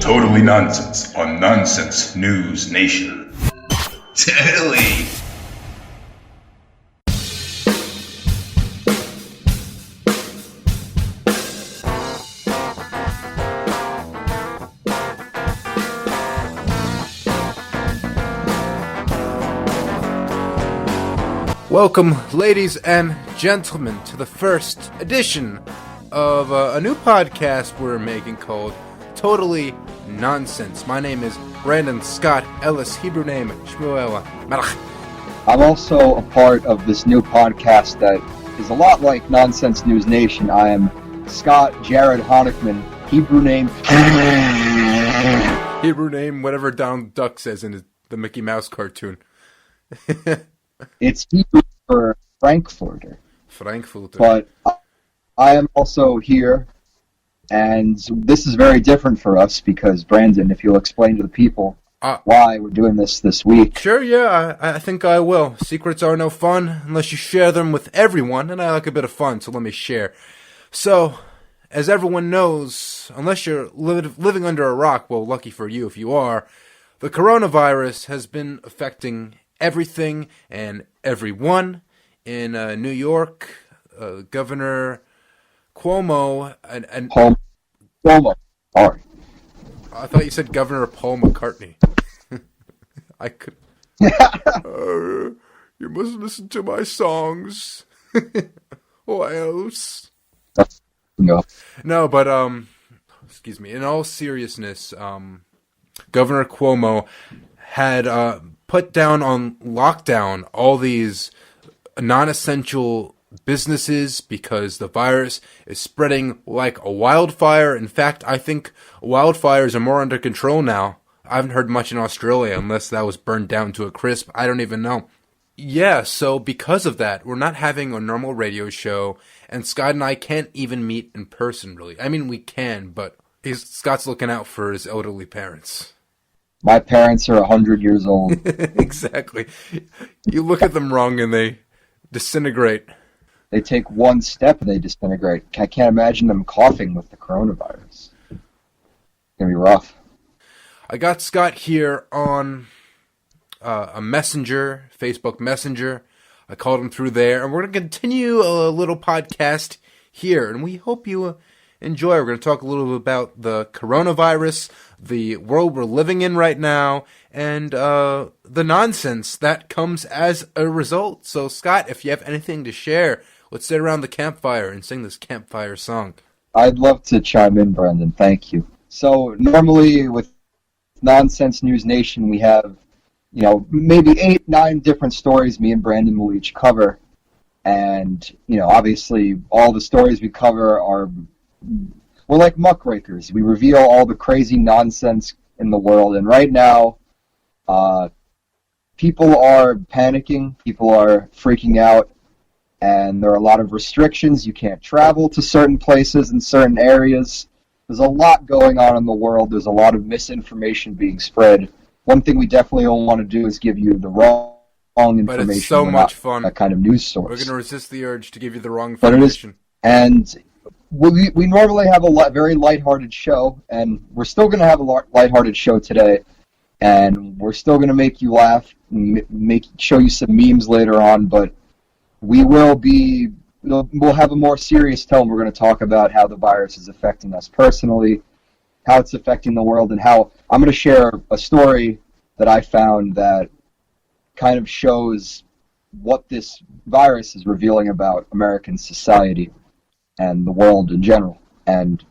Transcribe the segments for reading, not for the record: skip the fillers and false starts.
Totally Nonsense on Nonsense News Nation. Totally. Welcome, ladies and gentlemen, to the first edition of a new podcast we're making called Totally Nonsense. My name is Brandon Scott Ellis, Hebrew name Shmuel Melech. I'm also a part of this new podcast that is a lot like Nonsense News Nation. I am Scott Jared Honickman, Hebrew name. Hebrew name, whatever Donald Duck says in the Mickey Mouse cartoon. It's Hebrew for Frankfurter. Frankfurter. But I am also here, and this is very different for us because, Brandon, if you'll explain to the people why we're doing this week. Sure, yeah, I think I will. Secrets are no fun unless you share them with everyone, and I like a bit of fun, so let me share. So, as everyone knows, unless you're living under a rock, well, lucky for you if you are, the coronavirus has been affecting everything and everyone in New York. Governor Cuomo and Cuomo. Sorry. I thought you said Governor Paul McCartney. I could. You must listen to my songs, or else. No, but excuse me. In all seriousness, Governor Cuomo had put down on lockdown all these non-essential businesses because the virus is spreading like a wildfire. In fact, I think wildfires are more under control now. I haven't heard much in Australia unless that was burned down to a crisp. I don't even know. Yeah, so because of that, we're not having a normal radio show, and Scott and I can't even meet in person, really. I mean, we can, but Scott's looking out for his elderly parents. My parents are 100 years old. Exactly. You look at them wrong and they disintegrate. They take one step and they disintegrate. I can't imagine them coughing with the coronavirus. It's going to be rough. I got Scott here on a messenger, Facebook Messenger. I called him through there, and we're going to continue a little podcast here, and we hope you enjoy. We're going to talk a little bit about the coronavirus, the world we're living in right now, and the nonsense that comes as a result. So, Scott, if you have anything to share, let's sit around the campfire and sing this campfire song. I'd love to chime in, Brandon. Thank you. So, normally with Nonsense News Nation, we have, maybe 8-9 different stories me and Brandon will each cover. And, obviously all the stories we cover we're like muckrakers. We reveal all the crazy nonsense in the world. And right now, people are panicking. People are freaking out. And there are a lot of restrictions. You can't travel to certain places in certain areas. There's a lot going on in the world. There's a lot of misinformation being spread. One thing we definitely don't want to do is give you the wrong information. But it's so much fun. That kind of news source. We're going to resist the urge to give you the wrong information. And we normally have a very lighthearted show, and we're still going to have a lighthearted show today, and we're still going to make you laugh, show you some memes later on, but we'll have a more serious tone. We're going to talk about how the virus is affecting us personally, how it's affecting the world, and how I'm going to share a story that I found that kind of shows what this virus is revealing about American society and the world in general. And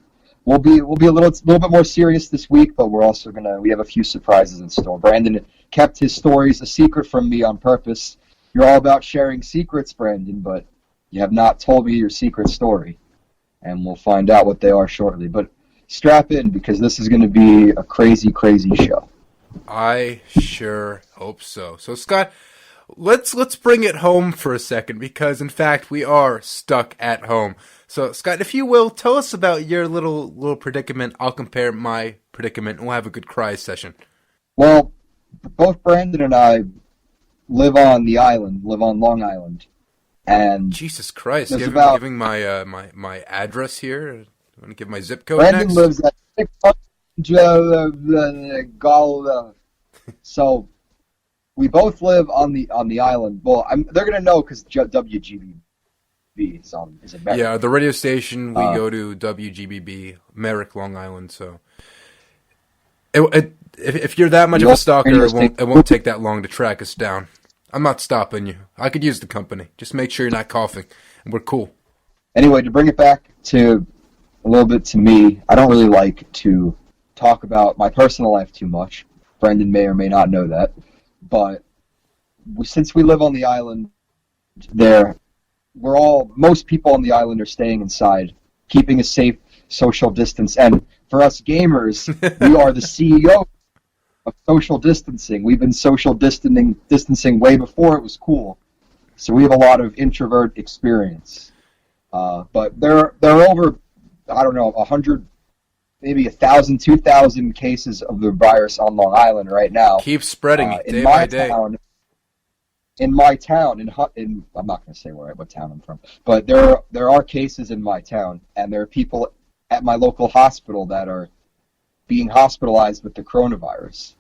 we'll be a little bit more serious this week, but we have a few surprises in store. Brandon kept his stories a secret from me on purpose. You're all about sharing secrets, Brandon, but you have not told me your secret story. And we'll find out what they are shortly. But strap in, because this is going to be a crazy, crazy show. I sure hope so. So, Scott, let's bring it home for a second, because, in fact, we are stuck at home. So, Scott, if you will, tell us about your little predicament. I'll compare my predicament, and we'll have a good cry session. Well, both Brandon and I live on Long Island. And Jesus Christ, giving my address here. You want to give my zip code Brandon next? lives at So we both live on the island. Well, they're gonna know because WGBB is American. Yeah, the radio station we go to WGBB, Merrick, Long Island. So, if you're that much of a stalker, it won't take that long to track us down. I'm not stopping you. I could use the company. Just make sure you're not coughing, and we're cool. Anyway, to bring it back to a little bit to me, I don't really like to talk about my personal life too much. Brendan may or may not know that, but since we live on the island, most people on the island are staying inside, keeping a safe social distance. And for us gamers, we are the CEO of social distancing. We've been social distancing way before it was cool. So we have a lot of introvert experience. But there are over, I don't know, 100, maybe 1,000, 2,000 cases of the virus on Long Island right now. Keep spreading it day by day. In my town, I'm not going to say what town I'm from, but there are cases in my town, and there are people at my local hospital that are being hospitalized with the coronavirus.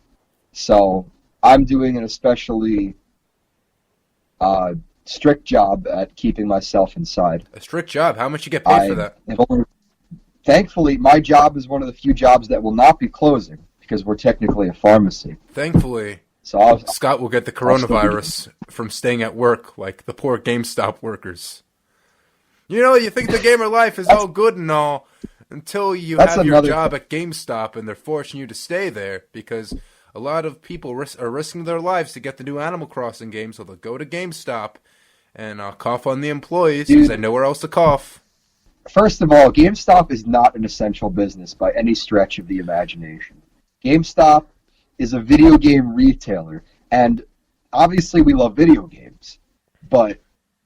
So I'm doing an especially strict job at keeping myself inside. A strict job? How much you get paid for that? Thankfully, my job is one of the few jobs that will not be closing because we're technically a pharmacy. Thankfully. So Scott will get the coronavirus from staying at work like the poor GameStop workers. You think the gamer life is all good and all until you have your job at GameStop and they're forcing you to stay there because a lot of people are risking their lives to get the new Animal Crossing game, so they'll go to GameStop and cough on the employees because they have nowhere else to cough. First of all, GameStop is not an essential business by any stretch of the imagination. GameStop is a video game retailer, and obviously we love video games, but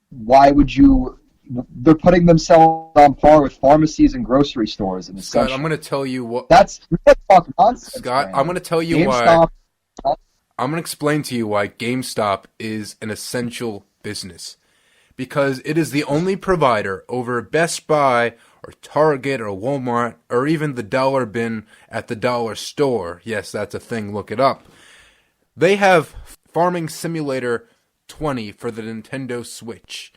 why would you... They're putting themselves on par with pharmacies and grocery stores. In Scott, I'm going to tell you what... talk nonsense, Scott, man. I'm going to tell you GameStop... why... I'm going to explain to you why GameStop is an essential business. Because it is the only provider over Best Buy or Target or Walmart or even the dollar bin at the dollar store. Yes, that's a thing. Look it up. They have Farming Simulator 20 for the Nintendo Switch.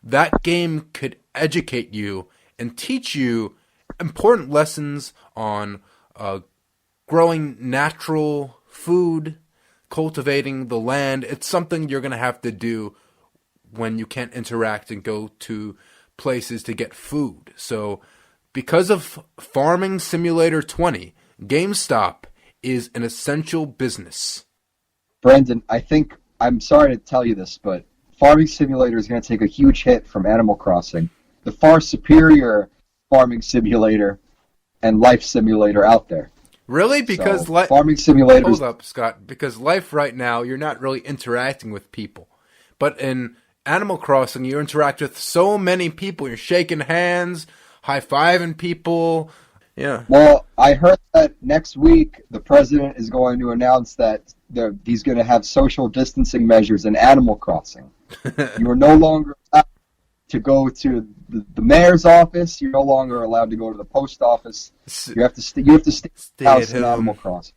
That game could educate you and teach you important lessons on growing natural food, cultivating the land. It's something you're going to have to do when you can't interact and go to places to get food. So because of Farming Simulator 20, GameStop is an essential business. Brendan, I'm sorry to tell you this, but Farming Simulator is going to take a huge hit from Animal Crossing, the far superior Farming Simulator and Life Simulator out there. Really? Because Farming Simulator... Hold up, Scott. Because Life right now, you're not really interacting with people. But in Animal Crossing, you interact with so many people. You're shaking hands, high-fiving people. Yeah. Well, I heard that next week the president is going to announce that he's going to have social distancing measures in Animal Crossing. You are no longer allowed to go to the mayor's office. You're no longer allowed to go to the post office. You have to stay house in Animal Crossing.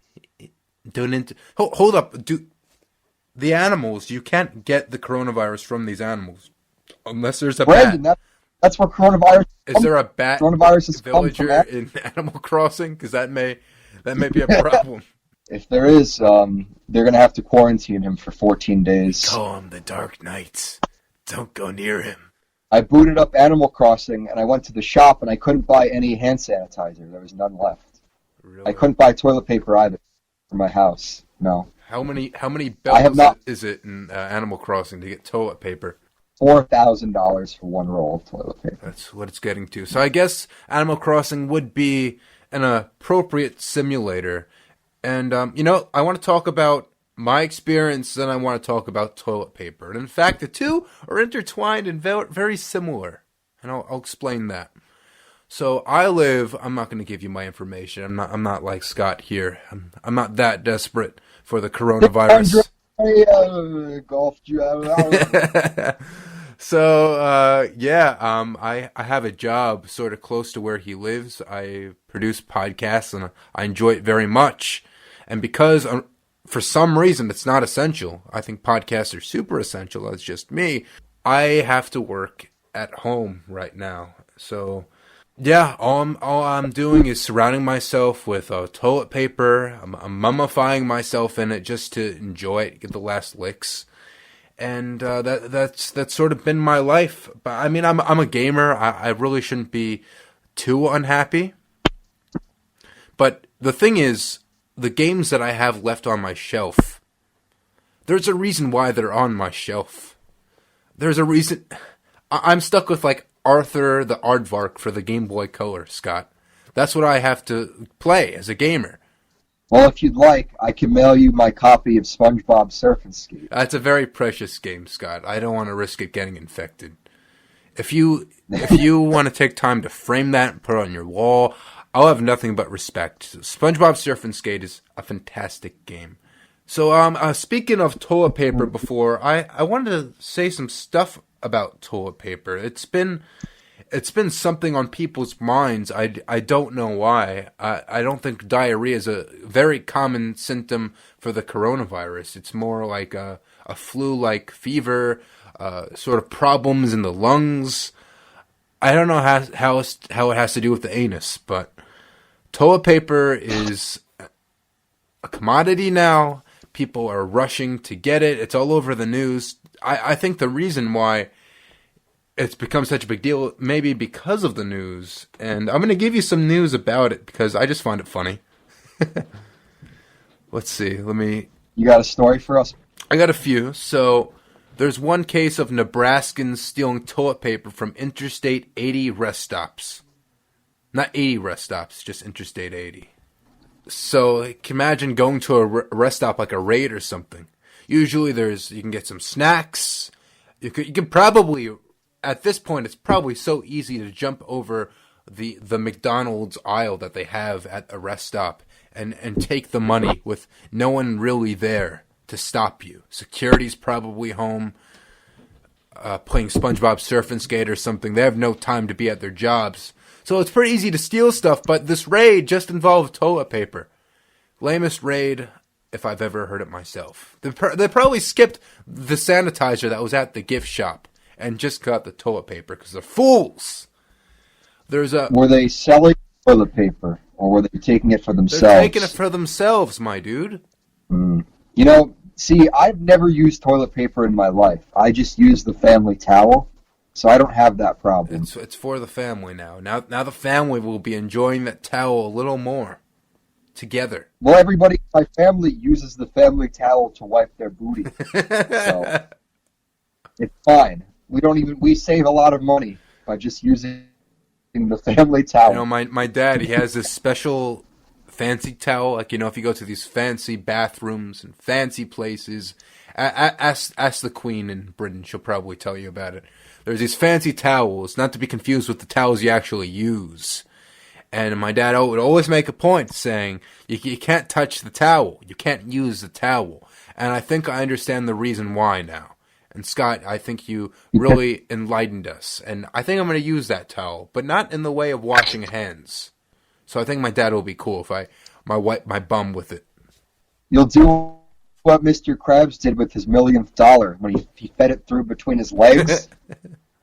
Hold up, dude. The animals, you can't get the coronavirus from these animals unless there's a Brandon, bat. That's where coronavirus is. There a bat villager in Animal Crossing? Because that may be a problem. If there is, they're going to have to quarantine him for 14 days. Call him the Dark Knight. Don't go near him. I booted up Animal Crossing, and I went to the shop, and I couldn't buy any hand sanitizer. There was none left. Really? I couldn't buy toilet paper either for my house. No. How many bells is it in Animal Crossing to get toilet paper? $4,000 for one roll of toilet paper. That's what it's getting to. So I guess Animal Crossing would be an appropriate simulator. And, I want to talk about my experience, then I want to talk about toilet paper. And in fact, the two are intertwined and very similar. And I'll explain that. So I'm not going to give you my information. I'm not like Scott here. I'm not that desperate for the coronavirus. Golf driver. I have a job sort of close to where he lives. I produce podcasts and I enjoy it very much. And because for some reason it's not essential, I think podcasts are super essential. That's just me. I have to work at home right now. So yeah, all I'm doing is surrounding myself with toilet paper. I'm mummifying myself in it just to enjoy it, get the last licks. And that's sort of been my life. But I mean, I'm a gamer. I really shouldn't be too unhappy. But the thing is, the games that I have left on my shelf, there's a reason why they're on my shelf. There's a reason. I'm stuck with like Arthur the Aardvark for the Game Boy Color, Scott. That's what I have to play as a gamer. Well, if you'd like, I can mail you my copy of SpongeBob Surf and Skate. That's a very precious game, Scott. I don't want to risk it getting infected. If you want to take time to frame that and put it on your wall, I'll have nothing but respect. SpongeBob Surf and Skate is a fantastic game. So, speaking of toilet paper before, I wanted to say some stuff about toilet paper. It's been something on people's minds. I don't know why. I don't think diarrhea is a very common symptom for the coronavirus. It's more like a flu-like fever, sort of problems in the lungs. I don't know how it has to do with the anus, but toilet paper is a commodity now. People are rushing to get it. It's all over the news. I think the reason why it's become such a big deal, maybe because of the news. And I'm going to give you some news about it because I just find it funny. Let's see. You got a story for us? I got a few. So there's one case of Nebraskans stealing toilet paper from Interstate 80 rest stops. Not 80 rest stops, just Interstate 80. So you can imagine going to a rest stop like a raid or something. Usually you can get some snacks. You could probably, at this point, it's probably so easy to jump over the McDonald's aisle that they have at a rest stop and take the money with no one really there to stop you. Security's probably home playing SpongeBob Surf and Skate or something. They have no time to be at their jobs. So it's pretty easy to steal stuff, but this raid just involved toilet paper. Lamest raid if I've ever heard it myself. They probably skipped the sanitizer that was at the gift shop and just got the toilet paper because they're fools. Were they selling toilet paper or were they taking it for themselves? They're taking it for themselves, my dude. See, I've never used toilet paper in my life. I just use the family towel. So I don't have that problem. It's for the family now. Now the family will be enjoying that towel a little more together. Well, everybody in my family uses the family towel to wipe their booty. So it's fine. We save a lot of money by just using the family towel. You know, my dad, he has this special fancy towel. Like, you know, if you go to these fancy bathrooms and fancy places, ask the Queen in Britain. She'll probably tell you about it. There's these fancy towels, not to be confused with the towels you actually use. And my dad would always make a point saying, you can't touch the towel. You can't use the towel. And I think I understand the reason why now. And Scott, I think you really enlightened us. And I think I'm going to use that towel, but not in the way of washing hands. So I think my dad will be cool if I wipe my bum with it. You'll do what Mr. Krabs did with his millionth dollar when he fed it through between his legs.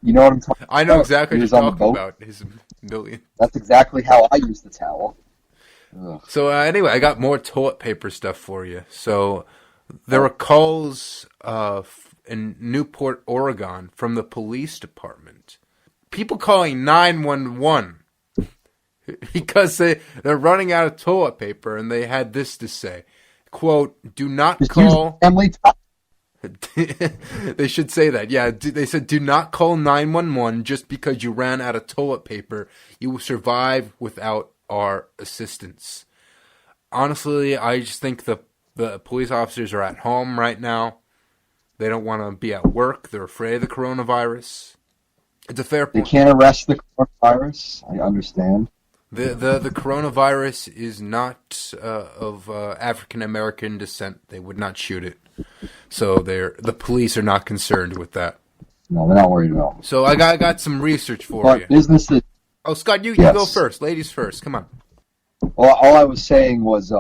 You know what I'm talking about? I know exactly what you're talking about. His million. That's exactly how I use the towel. Ugh. So anyway, I got more toilet paper stuff for you. So there were calls in Newport, Oregon from the police department. People calling 911 because they're running out of toilet paper, and they had this to say. Quote, do not just call... family They should say that. Yeah, they said, do not call 911 just because you ran out of toilet paper. You will survive without our assistance. Honestly, I just think the police officers are at home right now. They don't want to be at work. They're afraid of the coronavirus. It's a fair point. They can't arrest the coronavirus. I understand. The coronavirus is not of African American descent. They would not shoot it, so the police are not concerned with that. No, they're not worried at all. So I got some research for But you. businesses... Oh, Scott, you Yes. go first. Ladies first. Come on. Well, all I was saying was,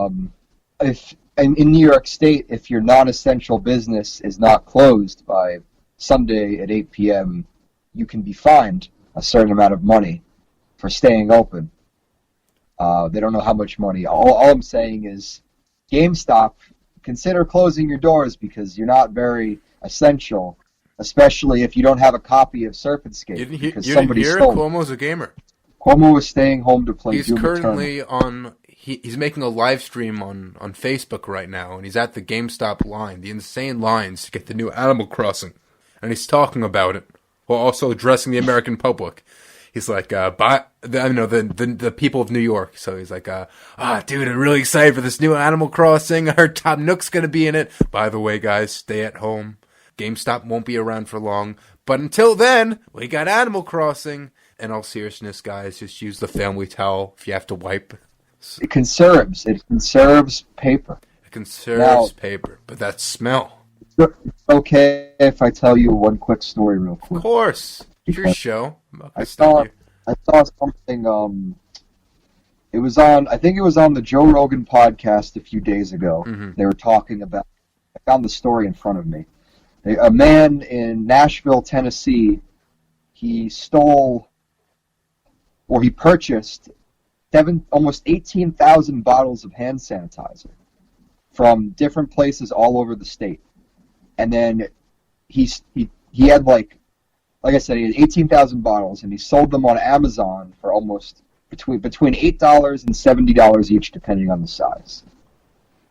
if in New York State, if your non-essential business is not closed by Sunday at 8 p.m., you can be fined a certain amount of money for staying open. They don't know how much money. All I'm saying is, GameStop, consider closing your doors because you're not very essential, especially if you don't have a copy of Serpent-Scape. You because didn't somebody hear it? stole it. Cuomo's a gamer. Cuomo is staying home to play He's Doom currently Eternal. on... He's making a live stream on Facebook right now, and he's at the GameStop line, the insane lines to get the new Animal Crossing. And he's talking about it, while also addressing the American public. He's like, the people of New York. So he's like, dude, I'm really excited for this new Animal Crossing. I heard Tom Nook's going to be in it. By the way, guys, stay at home. GameStop won't be around for long. But until then, we got Animal Crossing. In all seriousness, guys, just use the family towel if you have to wipe. It conserves. It conserves paper. It conserves paper. But that smell. It's okay if I tell you one quick story real quick. Of course. It's your show. I saw something. It was on. I think it was on the Joe Rogan podcast a few days ago. Mm-hmm. They were talking about. I found the story in front of me. A man in Nashville, Tennessee, he stole, or he purchased, almost 18,000 bottles of hand sanitizer from different places all over the state, and then he had like I said, he had 18,000 bottles, and he sold them on Amazon for almost between $8 and $70 each, depending on the size.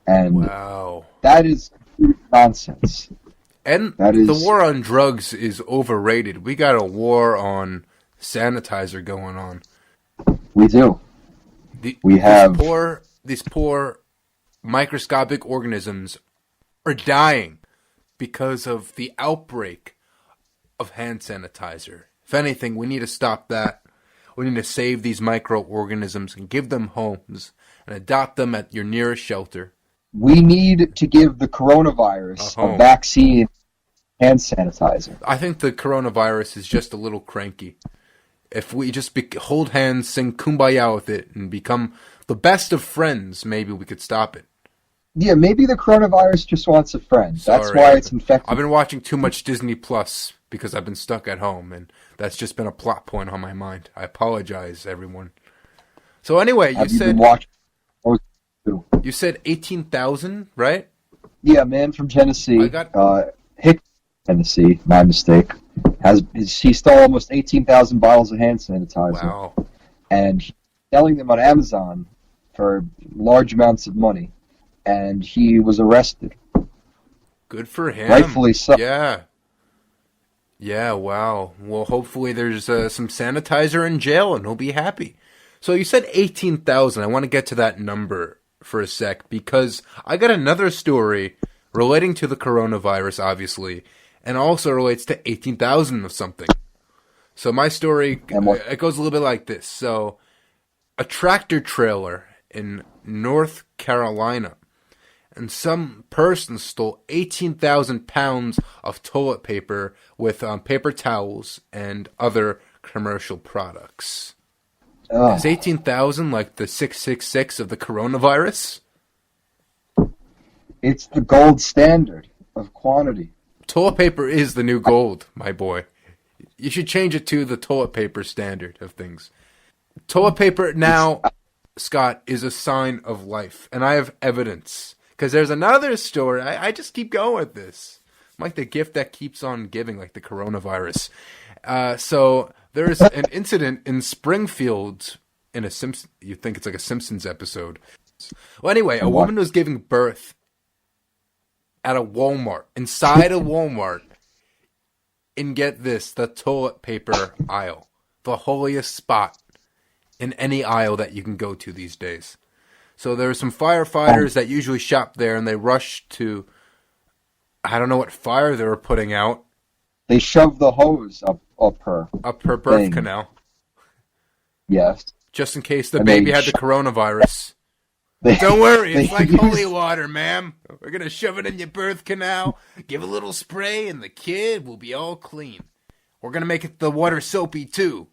And wow, that is nonsense. And the war on drugs is overrated. We got a war on sanitizer going on. We do. These poor microscopic organisms are dying because of the outbreak of hand sanitizer. If anything, we need to stop that. We need to save these microorganisms and give them homes and adopt them at your nearest shelter. We need to give the coronavirus a vaccine, hand sanitizer. I think the coronavirus is just a little cranky. If we just hold hands, sing Kumbaya with it, and become the best of friends, maybe we could stop it. Yeah, maybe the coronavirus just wants a friend. Sorry, that's why it's infected. I've been watching too much Disney Plus because I've been stuck at home, and that's just been a plot point on my mind. I apologize, everyone. So anyway, you said 18,000, right? Yeah, man from Tennessee. Tennessee, my mistake. He stole almost 18,000 bottles of hand sanitizer. Wow. And he's selling them on Amazon for large amounts of money. And he was arrested. Good for him. Rightfully so. Yeah. Yeah, wow. Well, hopefully there's some sanitizer in jail and he'll be happy. So you said 18,000. I want to get to that number for a sec because I got another story relating to the coronavirus, obviously, and also relates to 18,000 of something. So my story, it goes a little bit like this. So a tractor trailer in North Carolina, and some person stole 18,000 pounds of toilet paper with paper towels and other commercial products. Oh. Is 18,000 like the 666 of the coronavirus? It's the gold standard of quantity. Toilet paper is the new gold, my boy. You should change it to the toilet paper standard of things. Toilet paper now, Scott, is a sign of life. And I have evidence. Because there's another story. I just keep going with this. I'm like the gift that keeps on giving, like the coronavirus. So there's an incident in Springfield in you think it's like a Simpsons episode. Well, anyway, a woman was giving birth at a Walmart, inside a Walmart, and get this, the toilet paper aisle. The holiest spot in any aisle that you can go to these days. So there were some firefighters that usually shop there, and they rushed to, I don't know what fire they were putting out. They shoved the hose up her birth canal. Yes. Just in case the baby had the coronavirus. Don't worry, it's like holy water, ma'am. We're going to shove it in your birth canal, give a little spray, and the kid will be all clean. We're going to make the water soapy, too.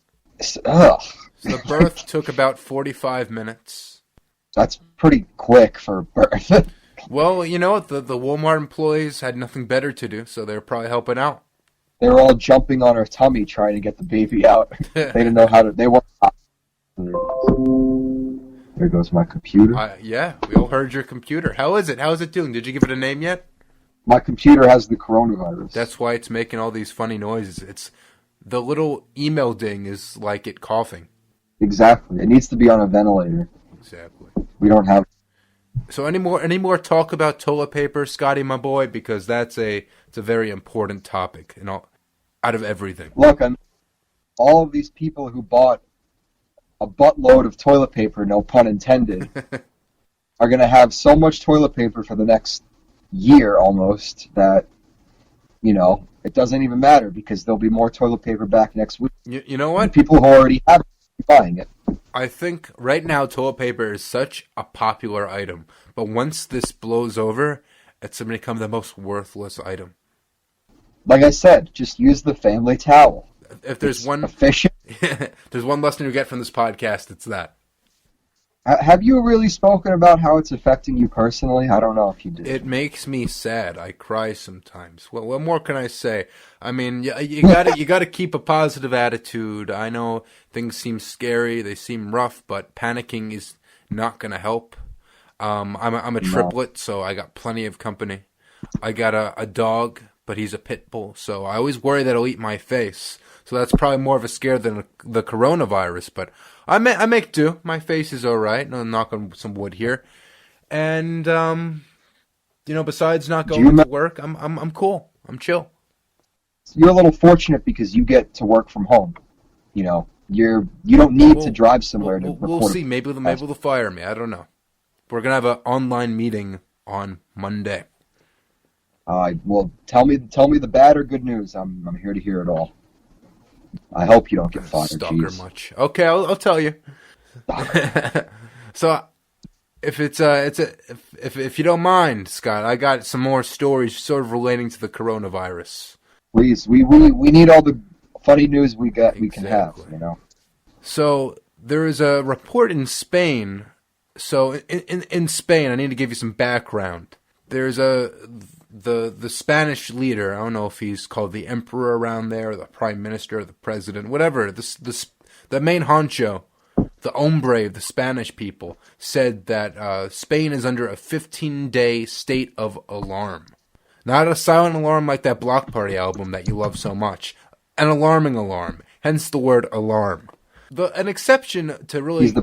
Ugh. So the birth took about 45 minutes. That's pretty quick for birth. Well, you know, the Walmart employees had nothing better to do, so they're probably helping out. They were all jumping on her tummy trying to get the baby out. They didn't know how to. They weren't. There goes my computer. Yeah, we all heard your computer. How is it? How is it doing? Did you give it a name yet? My computer has the coronavirus. That's why it's making all these funny noises. It's the little email ding is like it coughing. Exactly. It needs to be on a ventilator. Exactly. We don't have. So any more talk about toilet paper, Scotty, my boy, because it's a very important topic, out of everything. Look, all of these people who bought a buttload of toilet paper, no pun intended, are going to have so much toilet paper for the next year almost that, it doesn't even matter because there'll be more toilet paper back next week. You know what? And people who already have it are buying it. I think right now toilet paper is such a popular item, but once this blows over, it's going to become the most worthless item. Like I said, just use the family towel. If there's one efficient. There's one lesson you get from this podcast, it's that. Have you really spoken about how it's affecting you personally? I don't know if you did. It makes me sad. I cry sometimes. Well, what more can I say? I mean, you gotta keep a positive attitude. I know things seem scary, they seem rough, but panicking is not gonna help. I'm a triplet, so I got plenty of company. I got a dog, but he's a pit bull, so I always worry that he'll eat my face. So that's probably more of a scare than the coronavirus, but I make do. My face is all right. No, knock on some wood here. And besides not going to work, I'm cool. I'm chill. You're a little fortunate because you get to work from home. You don't need to drive somewhere to record. We'll see. Maybe they'll fire me. I don't know. We're gonna have an online meeting on Monday. Well, tell me the bad or good news. I'm here to hear it all. I hope you don't get fired. Stalker much. Okay, I'll tell you. So, if you don't mind, Scott, I got some more stories sort of relating to the coronavirus. Please, we need all the funny news we got. Exactly. We can have, So there is a report in Spain. So in Spain, I need to give you some background. There's the Spanish leader. I don't know if he's called the emperor around there, or the prime minister, or the president, whatever. The main honcho, the hombre of the Spanish people, said that Spain is under a 15-day state of alarm. Not a silent alarm like that Block Party album that you love so much. An alarming alarm. Hence the word alarm. An exception to really... He's the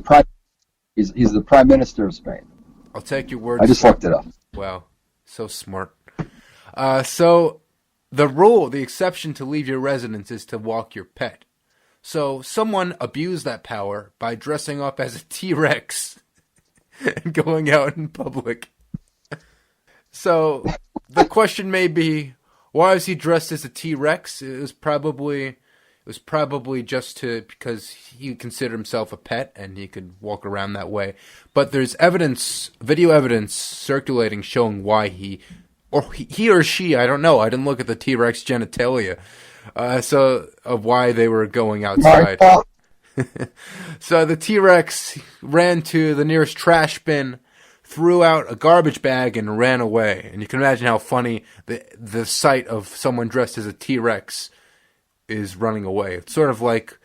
prime minister of Spain. I'll take your word. I just looked it up. Wow. So smart. So the exception to leave your residence is to walk your pet. So someone abused that power by dressing up as a T-Rex and going out in public. So the question may be, why is he dressed as a T-Rex? It was probably just because he considered himself a pet and he could walk around that way. But there's video evidence circulating showing why he or she, I don't know. I didn't look at the T-Rex genitalia, so of why they were going outside. So the T-Rex ran to the nearest trash bin, threw out a garbage bag, and ran away. And you can imagine how funny the sight of someone dressed as a T-Rex is running away. It's sort of like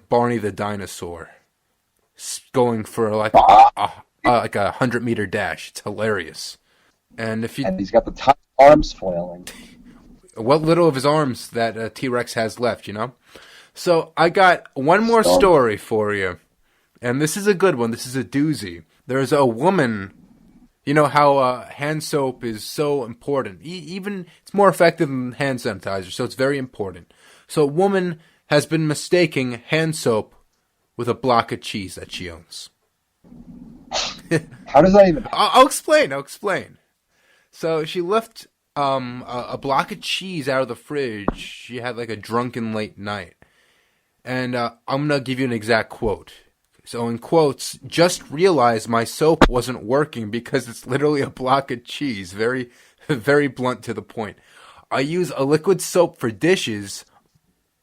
Barney the dinosaur going for like a 100-meter dash. It's hilarious. And he's got the arms flailing. What little of his arms that T-Rex has left, So I got one more story for you, and this is a good one. This is a doozy. There's a woman. You know how hand soap is so important. Even it's more effective than hand sanitizer, so it's very important. So a woman has been mistaking hand soap with a block of cheese that she owns. How does that even... I'll explain. So she left a block of cheese out of the fridge. She had like a drunken late night. And I'm going to give you an exact quote. So in quotes, just realized my soap wasn't working because it's literally a block of cheese. Very, very blunt to the point. I use a liquid soap for dishes,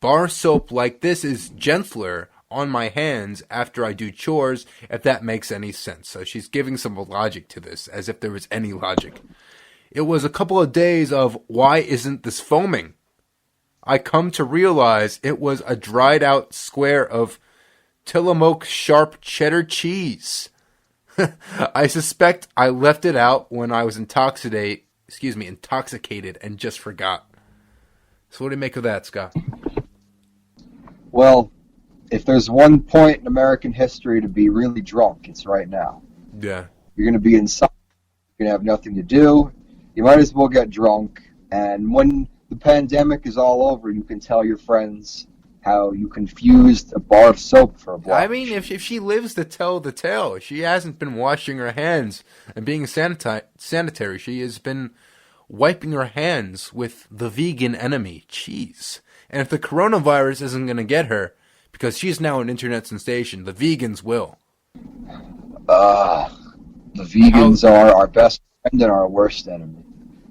bar soap like this is gentler on my hands after I do chores, if that makes any sense. So she's giving some logic to this, as if there was any logic. It was a couple of days of, why isn't this foaming? I come to realize it was a dried out square of Tillamook sharp cheddar cheese. I suspect I left it out when I was intoxicated and just forgot. So what do you make of that, Scott? Well, if there's one point in American history to be really drunk, it's right now. Yeah. You're going to be inside. You're going to have nothing to do. You might as well get drunk. And when the pandemic is all over, you can tell your friends how you confused a bar of soap for a block. I mean, if she lives to tell the tale, she hasn't been washing her hands and being sanitary. She has been wiping her hands with the vegan enemy, cheese. And if the coronavirus isn't going to get her, because she's now an internet sensation, the vegans will. The vegans are our best friend and our worst enemy.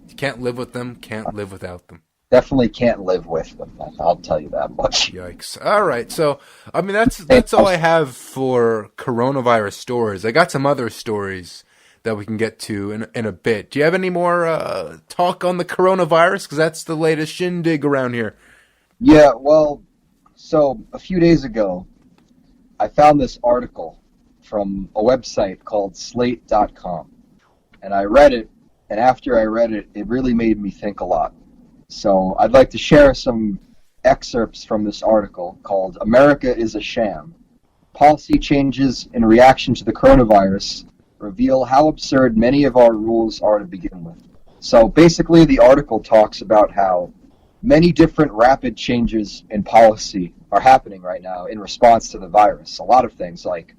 You can't live with them, can't live without them. Definitely can't live with them. I'll tell you that much. Yikes. All right. So, I mean, that's all I have for coronavirus stories. I got some other stories that we can get to in a bit. Do you have any more talk on the coronavirus? Because that's the latest shindig around here. Yeah, well, so a few days ago, I found this article from a website called Slate.com. And I read it, and after I read it, it really made me think a lot. So I'd like to share some excerpts from this article called America is a Sham. Policy changes in reaction to the coronavirus reveal how absurd many of our rules are to begin with. So basically the article talks about how many different rapid changes in policy are happening right now in response to the virus. A lot of things like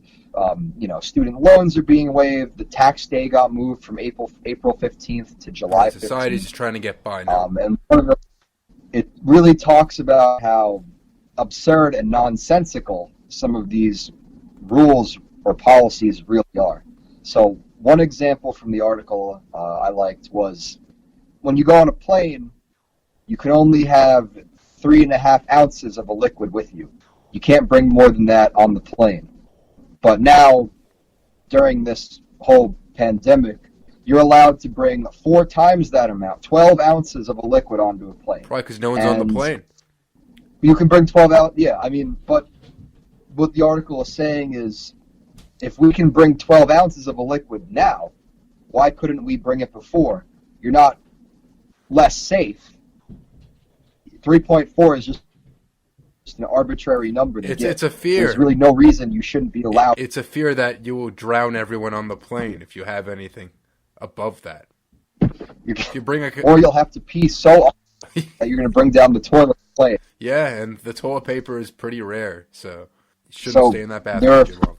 student loans are being waived. The tax day got moved from April 15th to July 15th. Society's just trying to get by now. And it really talks about how absurd and nonsensical some of these rules or policies really are. So one example from the article I liked was when you go on a plane, you can only have 3.5 ounces of a liquid with you. You can't bring more than that on the plane. But now, during this whole pandemic, you're allowed to bring 4 times that amount, 12 ounces of a liquid onto a plane. Probably because no one's on the plane. You can bring 12 out, yeah. I mean, but what the article is saying is, if we can bring 12 ounces of a liquid now, why couldn't we bring it before? You're not less safe. 3.4 is just an arbitrary number to get. It's a fear. There's really no reason you shouldn't be allowed. It's a fear that you will drown everyone on the plane if you have anything above that. If you bring or you'll have to pee so often that you're going to bring down the toilet plane. Yeah, and the toilet paper is pretty rare, so you shouldn't stay in that bathroom.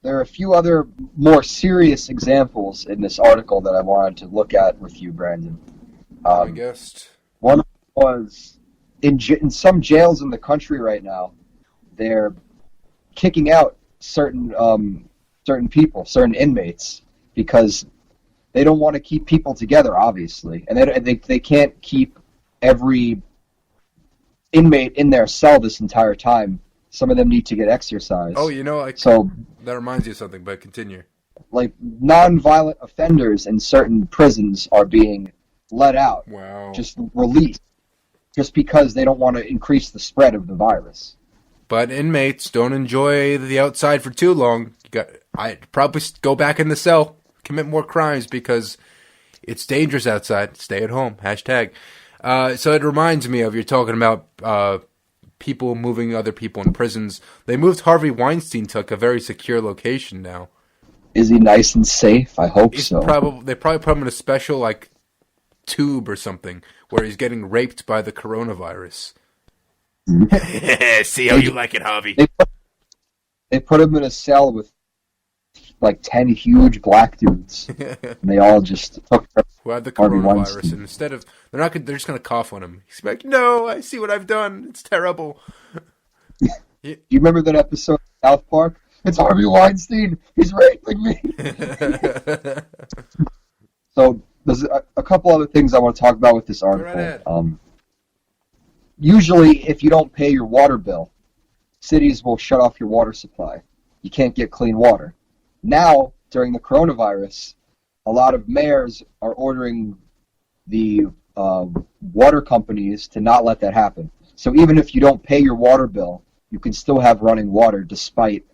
There are a few other more serious examples in this article that I wanted to look at with you, Brandon. I guessed. One was in some jails in the country right now, they're kicking out certain people, certain inmates, because they don't want to keep people together, obviously, and they can't keep every inmate in their cell this entire time. Some of them need to get exercise. Oh, so that reminds you of something, but continue. Like, non-violent offenders in certain prisons are being let out. Wow. Just released. Just because they don't want to increase the spread of the virus. But inmates don't enjoy the outside for too long. I'd probably go back in the cell, commit more crimes, because it's dangerous outside. Stay at home. Hashtag. So it reminds me of, you're talking about people moving other people in prisons. They moved Harvey Weinstein to a very secure location now. Is he nice and safe? I hope so. They probably put him in a special, tube or something where he's getting raped by the coronavirus. See how you like it, Harvey. They put him in a cell with 10 huge black dudes. And they all just took who had the coronavirus, and instead of they're just gonna cough on him. He's like, "No, I see what I've done. It's terrible." Do you remember that episode of South Park? It's Harvey Weinstein. He's raping me. So there's a couple other things I want to talk about with this article. usually if you don't pay your water bill, cities will shut off your water supply. You can't get clean water. Now, during the coronavirus, a lot of mayors are ordering the water companies to not let that happen. So even if you don't pay your water bill, you can still have running water despite,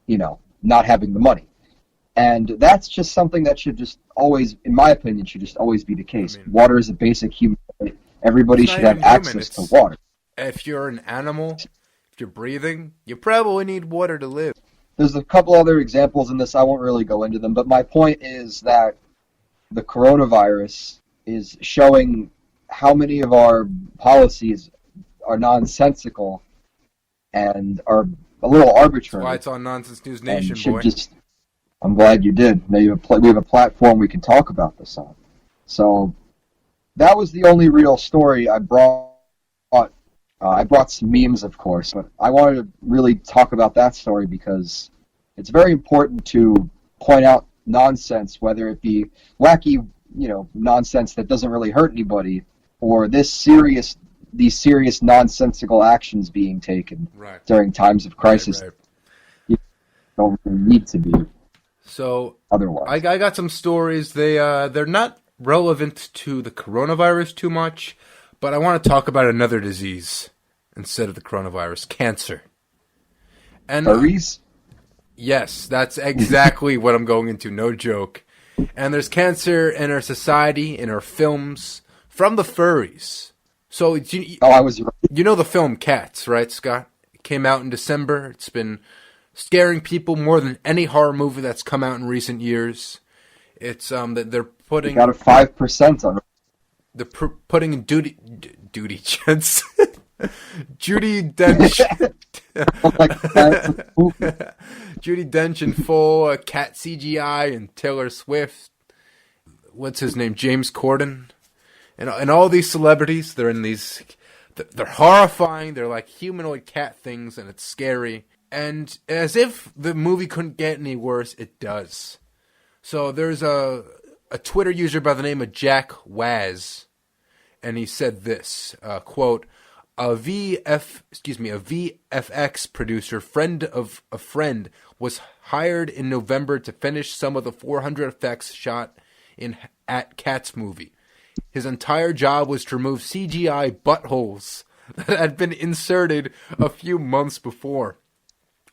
not having the money. And that's just something that should just always, in my opinion, should just always be the case. Water is a basic human right. Everybody should have access to water. If you're an animal, if you're breathing, you probably need water to live. There's a couple other examples in this. I won't really go into them, but my point is that the coronavirus is showing how many of our policies are nonsensical and are a little arbitrary. That's why it's on Nonsense News Nation, boy. I'm glad you did. Now we have a platform we can talk about this on. So that was the only real story I brought. I brought some memes, of course, but I wanted to really talk about that story because it's very important to point out nonsense, whether it be wacky, nonsense that doesn't really hurt anybody, or these serious nonsensical actions being taken during times of crisis. Right. You don't really need to be. So otherwise, I got some stories. They're not relevant to the coronavirus too much, but I want to talk about another disease instead of the coronavirus: cancer. And furries? Yes, that's exactly what I'm going into. No joke. And there's cancer in our society, in our films, from the furries. So I was right. You know the film Cats, right, Scott? It came out in December. It's been scaring people more than any horror movie that's come out in recent years. It's that they're putting got a 5% on it. They're putting Duty Dench. Judi Dench. Judi Dench in full cat CGI and Taylor Swift. What's his name? James Corden. And all these celebrities, they're in these. They're horrifying. They're like humanoid cat things, and it's scary. And as if the movie couldn't get any worse, it does. So there's a Twitter user by the name of Jack Waz, and he said this, quote, a VFX producer, friend of a friend, was hired in November to finish some of the 400 effects shot at Cats movie. His entire job was to remove CGI buttholes that had been inserted a few months before,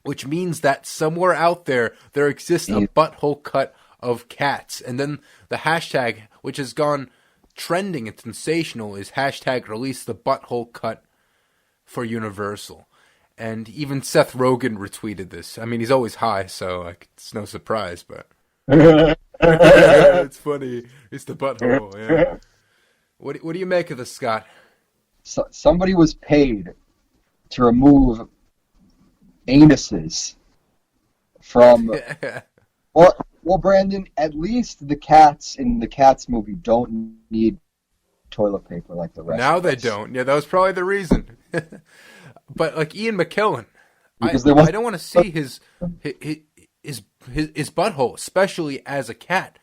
which means that somewhere out there exists a butthole cut of cats. And then the hashtag, which has gone trending and sensational, is hashtag release the butthole cut for Universal. And even Seth Rogen retweeted this. I mean, he's always high, so it's no surprise, but it's funny. It's the butthole, yeah. What do you make of this, Scott? So, somebody was paid to remove anuses from well, Brandon, at least the cats in the Cats movie don't need toilet paper like the rest now of they us. don't. Yeah, that was probably the reason. But like Ian McKellen, I don't want to see his butthole, especially as a cat.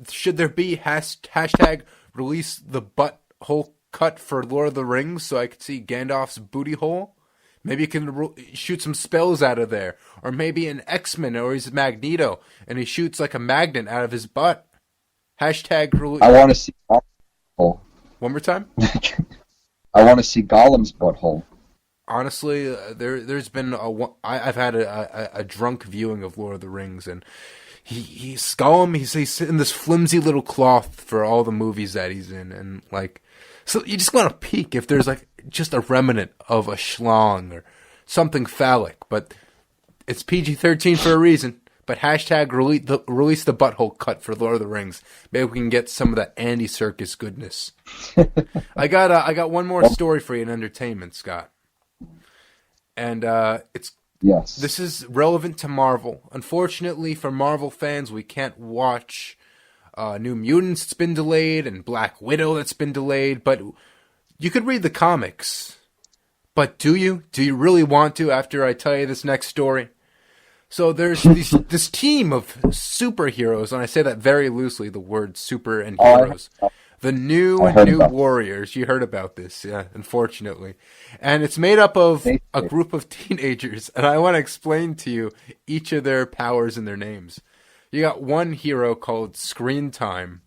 Should there be hashtag release the butthole cut for Lord of the Rings so I could see Gandalf's booty hole? Maybe you can shoot some spells out of there. Or maybe an X-Men, or he's Magneto, and he shoots like a magnet out of his butt. Hashtag release. I want to see Gollum's butthole. One more time? I want to see Gollum's butthole. Honestly, there's been I've had a drunk viewing of Lord of the Rings, and he's Gollum. He's in this flimsy little cloth for all the movies that he's in, and like, so you just want to peek if there's like just a remnant of a schlong or something phallic, but it's PG-13 for a reason. But hashtag release the butthole cut for Lord of the Rings. Maybe we can get some of that Andy Serkis goodness. I got one more story for you in entertainment, Scott. And yes. This is relevant to Marvel. Unfortunately for Marvel fans, we can't watch New Mutants that's been delayed and Black Widow that's been delayed, but you could read the comics. But do you? Do you really want to after I tell you this next story? So there's this team of superheroes, and I say that very loosely, the word super and heroes. The new Warriors. You heard about this, yeah, unfortunately. And it's made up of a group of teenagers, and I want to explain to you each of their powers and their names. You got one hero called Screen Time.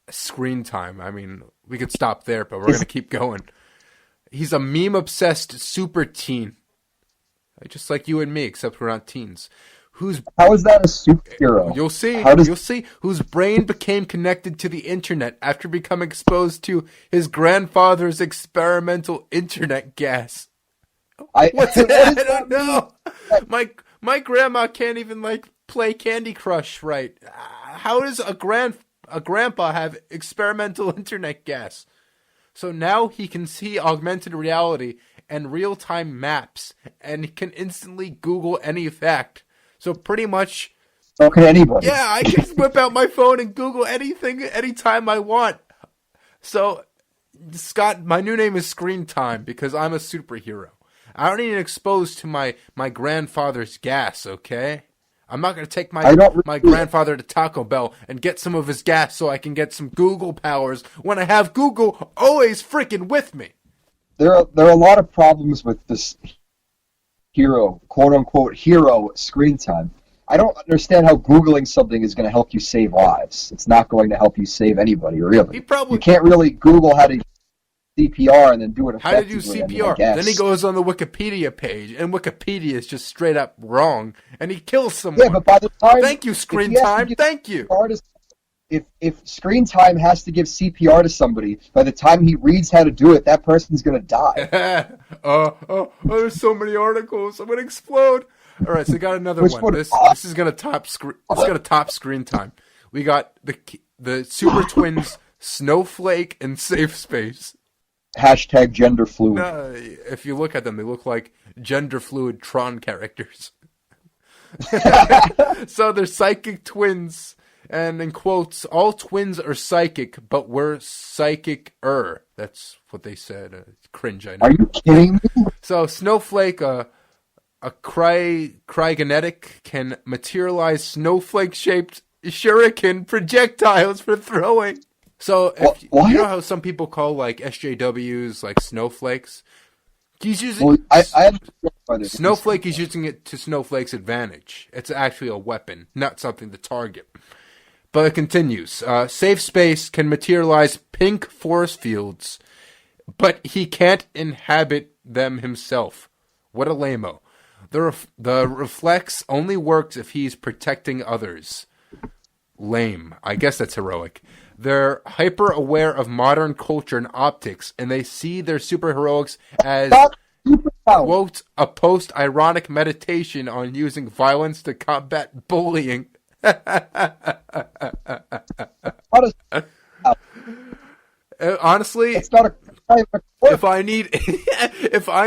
Screen Time. I mean, we could stop there, but we're going to keep going. He's a meme-obsessed super teen. Just like you and me, except we're not teens. How is that a superhero? You'll see. You'll see. Whose brain became connected to the internet after becoming exposed to his grandfather's experimental internet gas. What's that? I don't know. My grandma can't even play Candy Crush right. How does a grandpa have experimental internet gas? So now he can see augmented reality and real-time maps, and he can instantly Google any fact. So pretty much... So can anybody. Yeah, I can whip out my phone and Google anything anytime I want. So, Scott, my new name is Screen Time because I'm a superhero. I don't need exposed to my grandfather's gas, okay? I'm not going to take my grandfather to Taco Bell and get some of his gas so I can get some Google powers when I have Google always freaking with me. There are a lot of problems with this hero, quote-unquote hero, Screen Time. I don't understand how Googling something is going to help you save lives. It's not going to help you save anybody, really. You can't really Google how to CPR and then do it effectively. How to do CPR. Then he goes on the Wikipedia page, and Wikipedia is just straight up wrong, and he kills someone. Yeah, but by the time... Thank you, Screen Time. Thank you. If Screen Time has to give CPR to somebody, by the time he reads how to do it, that person's going to die. There's so many articles. I'm going to explode. All right, so we got another one. This is going to top Screen Time. We got the Super Twins, Snowflake, and Safe Space. Hashtag gender fluid. If you look at them, they look like gender fluid Tron characters. So they're psychic twins. And in quotes, all twins are psychic, but we're psychic-er. That's what they said. Cringe, I know. Are you kidding me? So Snowflake, a cryogenetic, can materialize snowflake-shaped shuriken projectiles for throwing. So you know how some people call SJWs snowflakes? He's using Snowflake is using it to Snowflake's advantage. It's actually a weapon, not something to target. But it continues. Safe Space can materialize pink force fields, but he can't inhabit them himself. What a lame-o. The reflex only works if he's protecting others. Lame. I guess that's heroic. They're hyper-aware of modern culture and optics, and they see their superheroics as, quote, a post-ironic meditation on using violence to combat bullying. Honestly, if I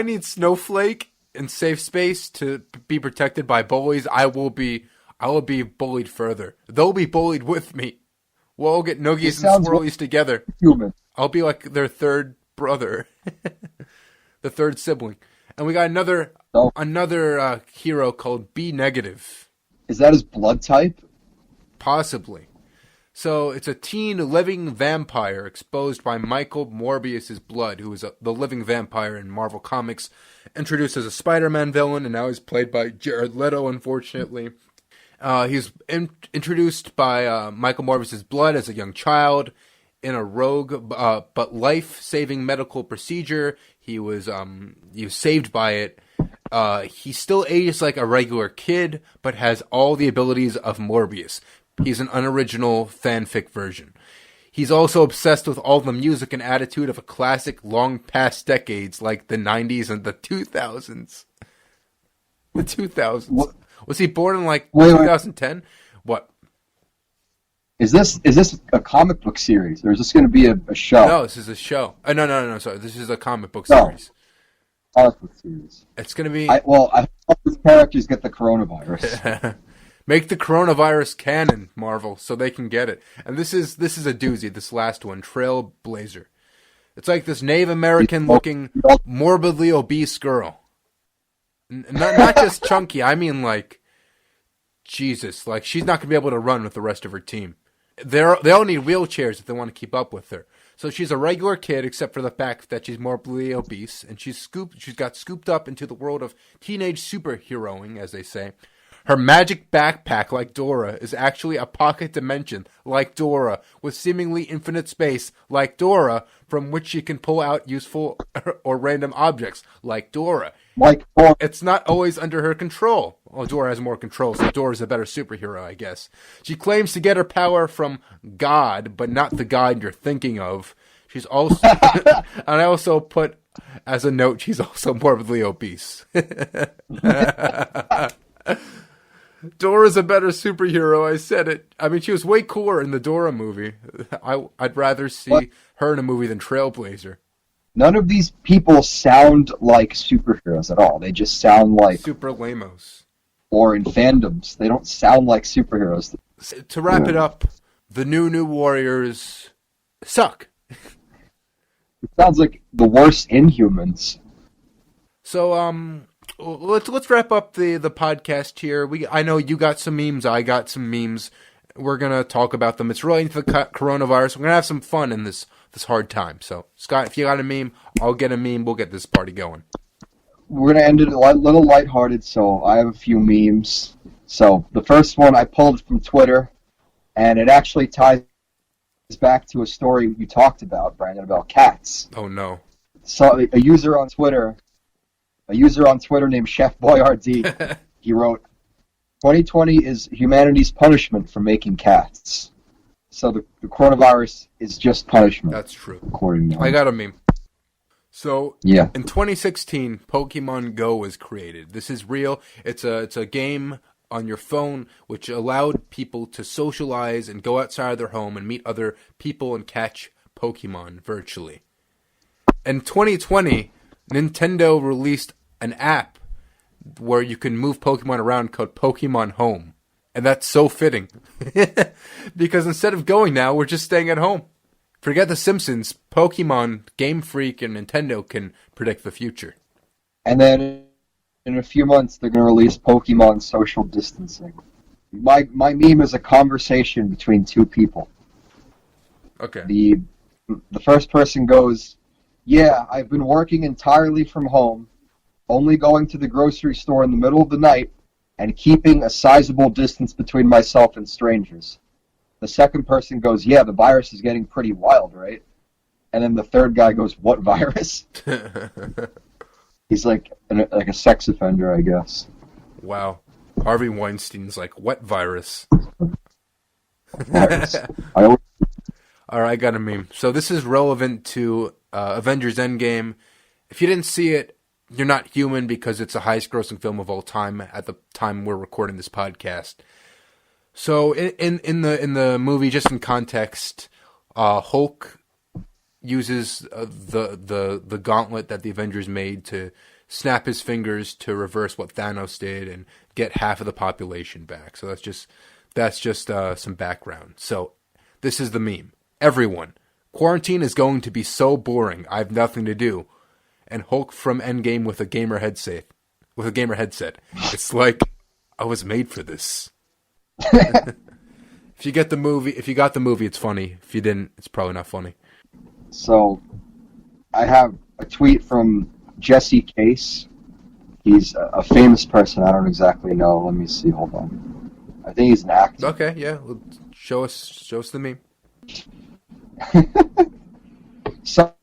need Snowflake and Safe Space to be protected by bullies, I will be bullied further. They'll be bullied with me. We'll all get noogies and swirlies together. Human. I'll be like their third brother, the third sibling. And we got another hero called B Negative. Is that his blood type? Possibly. So it's a teen living vampire exposed by Michael Morbius's blood, who is the living vampire in Marvel Comics, introduced as a Spider-Man villain, and now he's played by Jared Leto, unfortunately. He's introduced by Michael Morbius's blood as a young child in a rogue but life-saving medical procedure. He was saved by it. He still ages like a regular kid, but has all the abilities of Morbius. He's an unoriginal fanfic version. He's also obsessed with all the music and attitude of a classic long past decades like the 90s and the 2000s. The 2000s. What? Was he born in 2010? What? Is this a comic book series, or is this going to be a show? No, this is a show. No, sorry. This is a comic book series. Comic book series. It's going to be... I hope these characters get the coronavirus. Make the coronavirus canon, Marvel, so they can get it. And this is a doozy, this last one, Trailblazer. It's like this Native American-looking, morbidly obese girl. Not just chunky, I mean Jesus, she's not going to be able to run with the rest of her team. They all need wheelchairs if they want to keep up with her. So she's a regular kid, except for the fact that she's morbidly obese, and she's got scooped up into the world of teenage superheroing, as they say. Her magic backpack, like Dora, is actually a pocket dimension, like Dora, with seemingly infinite space, like Dora, from which she can pull out useful or random objects, like Dora. It's not always under her control. Well, Dora has more control, so Dora's a better superhero, I guess. She claims to get her power from God, but not the God you're thinking of. She's also... and I also put, as a note, she's also morbidly obese. Dora's a better superhero, I said it. I mean, she was way cooler in the Dora movie. I'd rather see her in a movie than Trailblazer. None of these people sound like superheroes at all. They just sound like... super lamos. Or in fandoms. They don't sound like superheroes. To wrap it up, the new Warriors suck. It sounds like the worst Inhumans. So, let's wrap up the podcast here. I know you got some memes, I got some memes. We're gonna talk about them. It's related to the coronavirus. We're gonna have some fun in this hard time. So, Scott, if you got a meme, I'll get a meme. We'll get this party going. We're gonna end it a little lighthearted. So I have a few memes. So the first one I pulled from Twitter, and it actually ties back to a story you talked about, Brandon, about cats. Oh no! So a user on Twitter named Chef Boyardee, he wrote, 2020 is humanity's punishment for making cats. So the coronavirus is just punishment. That's true. According to him. I got a meme. So, yeah. In 2016, Pokemon Go was created. This is real. It's a game on your phone which allowed people to socialize and go outside of their home and meet other people and catch Pokemon virtually. In 2020, Nintendo released an app where you can move Pokemon around called Pokemon Home. And that's so fitting. Because instead of going now, we're just staying at home. Forget The Simpsons. Pokemon, Game Freak, and Nintendo can predict the future. And then in a few months, they're going to release Pokemon Social Distancing. My meme is a conversation between two people. Okay. The first person goes, yeah, I've been working entirely from home, only going to the grocery store in the middle of the night, and keeping a sizable distance between myself and strangers. The second person goes, yeah, the virus is getting pretty wild, right? And then the third guy goes, what virus? He's like a sex offender, I guess. Wow. Harvey Weinstein's like, what virus? Virus. All right, I got a meme. So this is relevant to Avengers Endgame. If you didn't see it, you're not human because it's the highest grossing film of all time at the time we're recording this podcast. So in the movie, just in context, Hulk uses the gauntlet that the Avengers made to snap his fingers to reverse what Thanos did and get half of the population back. So that's just some background. So this is the meme. Everyone, quarantine is going to be so boring. I have nothing to do. And Hulk from Endgame with a gamer headset. It's like I was made for this. If you got the movie, it's funny. If you didn't, it's probably not funny. So, I have a tweet from Jesse Case. He's a famous person. I don't exactly know. Let me see. Hold on. I think he's an actor. Okay, yeah. Show us the meme. Some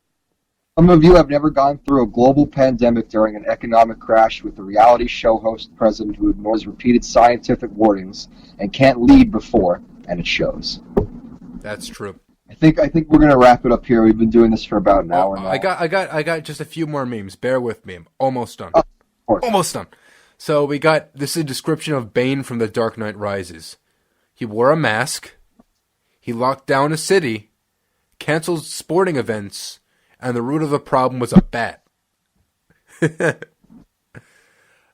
of you have never gone through a global pandemic during an economic crash with a reality show host president who ignores repeated scientific warnings and can't lead before, and it shows. That's true. I think we're gonna wrap it up here. We've been doing this for about an hour now. I got just a few more memes. Bear with me. I'm almost done. Of course. Almost done. So this is a description of Bane from The Dark Knight Rises. He wore a mask. He locked down a city, canceled sporting events, and the root of the problem was a bat.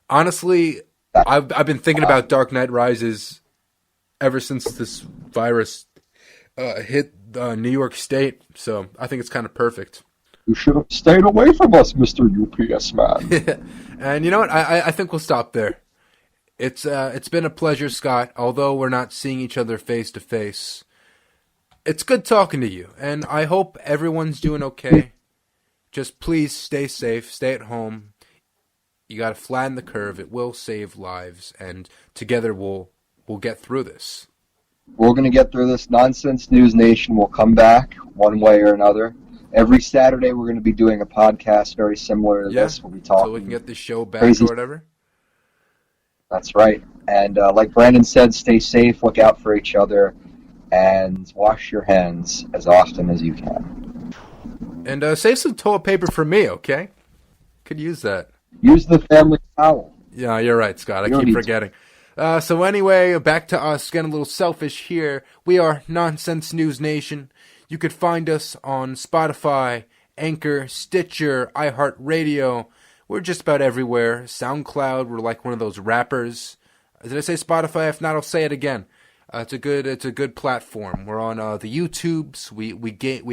Honestly, I've been thinking about Dark Knight Rises ever since this virus hit New York State, so I think it's kind of perfect. You should have stayed away from us, Mr. UPS man. And you know what? I think we'll stop there. It's been a pleasure, Scott. Although we're not seeing each other face to face, It's good talking to you, and I hope everyone's doing okay. Just please stay safe, stay at home. You got to flatten the curve. It will save lives, and together we'll get through this. We're going to get through this. Nonsense News Nation will come back one way or another. Every Saturday we're going to be doing a podcast very similar to this. We'll be talking so we can get the show back crazy or whatever. That's right. And like Brandon said, stay safe, look out for each other, and wash your hands as often as you can. And save some toilet paper for me, okay? Could use that. Use the family towel. Yeah, you're right, Scott. I keep forgetting. So anyway, back to us, getting a little selfish here. We are Nonsense News Nation. You could find us on Spotify, Anchor, Stitcher, iHeartRadio. We're just about everywhere. SoundCloud, we're like one of those rappers. Did I say Spotify? If not, I'll say it again. It's a good platform. We're on the YouTubes. We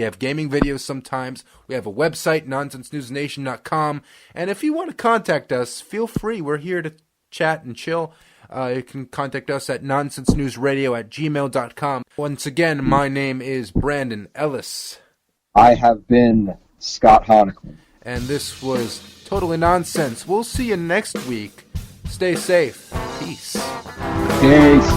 have gaming videos sometimes. We have a website, nonsensenewsnation.com. And if you want to contact us, feel free. We're here to chat and chill. You can contact us at nonsensenewsradio@gmail.com. Once again, my name is Brandon Ellis. I have been Scott Honecklin. And this was Totally Nonsense. We'll see you next week. Stay safe. Peace. Peace.